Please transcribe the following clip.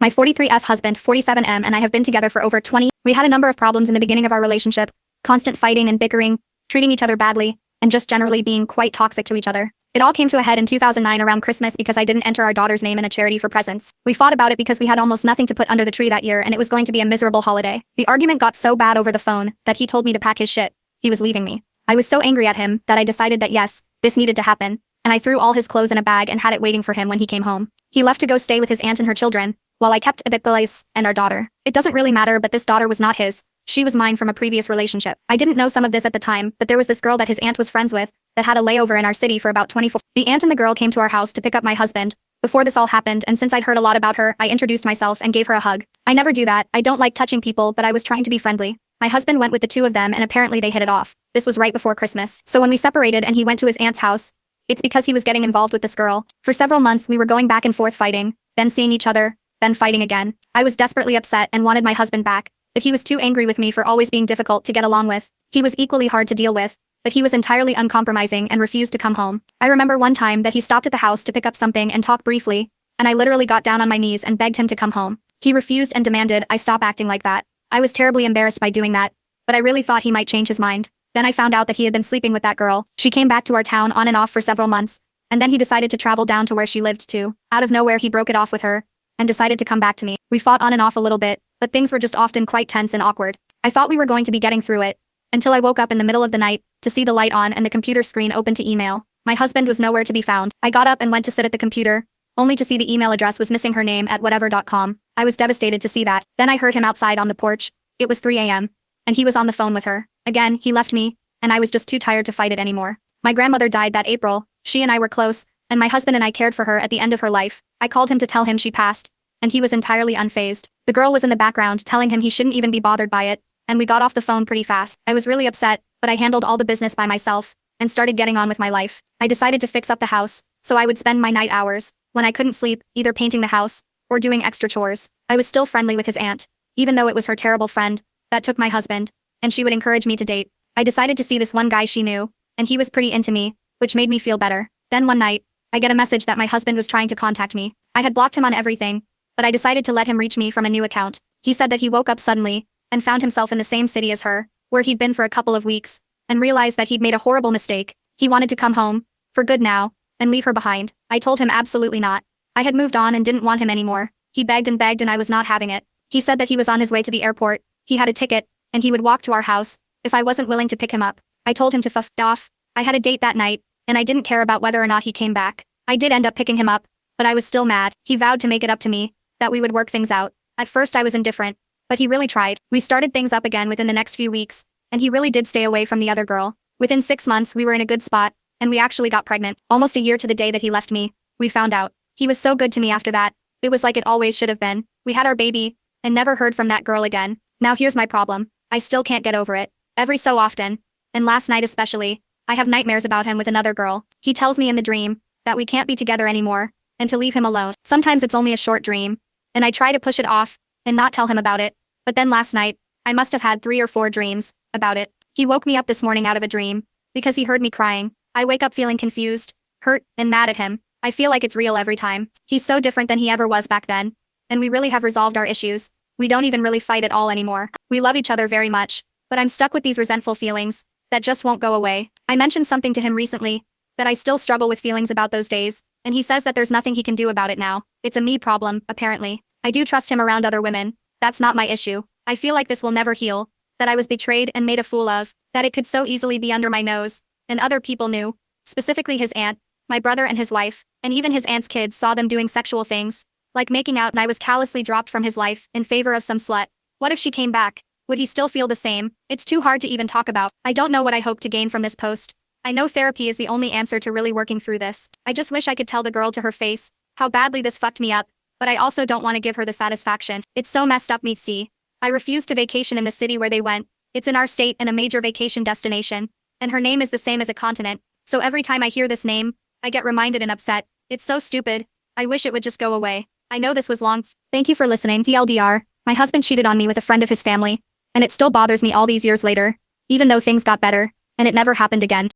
My 43F husband, 47M, and I have been together for over 20. We had a number of problems in the beginning of our relationship, constant fighting and bickering, treating each other badly, and just generally being quite toxic to each other. It all came to a head in 2009 around Christmas because I didn't enter our daughter's name in a charity for presents. We fought about it because we had almost nothing to put under the tree that year and it was going to be a miserable holiday. The argument got so bad over the phone that he told me to pack his shit. He was leaving me. I was so angry at him that I decided that yes, this needed to happen, and I threw all his clothes in a bag and had it waiting for him when he came home. He left to go stay with his aunt and her children, while I kept the qley and our daughter. It doesn't really matter, but this daughter was not his. She was mine from a previous relationship. I didn't know some of this at the time, but there was this girl that his aunt was friends with that had a layover in our city for about 24. The aunt and the girl came to our house to pick up my husband before this all happened, and since I'd heard a lot about her, I introduced myself and gave her a hug. I never do that. I don't like touching people, but I was trying to be friendly. My husband went with the two of them and apparently they hit it off. This was right before Christmas. So when we separated and he went to his aunt's house, it's because he was getting involved with this girl. For several months we were going back and forth fighting, then seeing each other, then fighting again. I was desperately upset and wanted my husband back, but he was too angry with me for always being difficult to get along with. He was equally hard to deal with, but he was entirely uncompromising and refused to come home. I remember one time that he stopped at the house to pick up something and talk briefly, and I literally got down on my knees and begged him to come home. He refused and demanded I stop acting like that. I was terribly embarrassed by doing that, but I really thought he might change his mind. Then I found out that he had been sleeping with that girl. She came back to our town on and off for several months, and then he decided to travel down to where she lived too. Out of nowhere he broke it off with her, and decided to come back to me. We fought on and off a little bit, but things were just often quite tense and awkward. I thought we were going to be getting through it, until I woke up in the middle of the night, to see the light on and the computer screen open to email. My husband was nowhere to be found. I got up and went to sit at the computer, only to see the email address was missing her name at whatever.com. I was devastated to see that. Then I heard him outside on the porch. It was 3 a.m. and he was on the phone with her. Again, he left me, and I was just too tired to fight it anymore. My grandmother died that April. She and I were close, and my husband and I cared for her at the end of her life. I called him to tell him she passed, and he was entirely unfazed. The girl was in the background telling him he shouldn't even be bothered by it, and we got off the phone pretty fast. I was really upset, but I handled all the business by myself, and started getting on with my life. I decided to fix up the house, so I would spend my night hours, when I couldn't sleep, either painting the house, or doing extra chores. I was still friendly with his aunt, even though it was her terrible friend that took my husband, and she would encourage me to date. I decided to see this one guy she knew, and he was pretty into me, which made me feel better. Then one night, I get a message that my husband was trying to contact me. I had blocked him on everything, but I decided to let him reach me from a new account. He said that he woke up suddenly, and found himself in the same city as her, where he'd been for a couple of weeks, and realized that he'd made a horrible mistake. He wanted to come home, for good now, and leave her behind. I told him absolutely not. I had moved on and didn't want him anymore. He begged and I was not having it. He said that he was on his way to the airport, he had a ticket, and he would walk to our house, if I wasn't willing to pick him up. I told him to f off. I had a date that night, and I didn't care about whether or not he came back. I did end up picking him up, but I was still mad. He vowed to make it up to me, that we would work things out. At first I was indifferent, but he really tried. We started things up again within the next few weeks, and he really did stay away from the other girl. Within 6 months we were in a good spot, and we actually got pregnant. Almost a year to the day that he left me, we found out. He was so good to me after that. It was like it always should have been. We had our baby, and never heard from that girl again. Now here's my problem. I still can't get over it. Every so often, and last night especially, I have nightmares about him with another girl. He tells me in the dream that we can't be together anymore, and to leave him alone. Sometimes it's only a short dream, and I try to push it off, and not tell him about it. But then last night, I must have had 3 or 4 dreams about it. He woke me up this morning out of a dream, because he heard me crying. I wake up feeling confused, hurt, and mad at him. I feel like it's real every time. He's so different than he ever was back then, and we really have resolved our issues. We don't even really fight at all anymore. We love each other very much, but I'm stuck with these resentful feelings that just won't go away. I mentioned something to him recently, that I still struggle with feelings about those days, and he says that there's nothing he can do about it now. It's a me problem, apparently. I do trust him around other women. That's not my issue. I feel like this will never heal, that I was betrayed and made a fool of, that it could so easily be under my nose, and other people knew, specifically his aunt, my brother and his wife, and even his aunt's kids saw them doing sexual things, like making out, and I was callously dropped from his life in favor of some slut. What if she came back? Would he still feel the same? It's too hard to even talk about. I don't know what I hope to gain from this post. I know therapy is the only answer to really working through this. I just wish I could tell the girl to her face how badly this fucked me up, but I also don't want to give her the satisfaction. It's so messed up me see. I refuse to vacation in the city where they went. It's in our state and a major vacation destination, and her name is the same as a continent, so every time I hear this name, I get reminded and upset. It's so stupid. I wish it would just go away. I know this was long. Thank you for listening. TLDR, my husband cheated on me with a friend of his family, and it still bothers me all these years later, even though things got better, and it never happened again.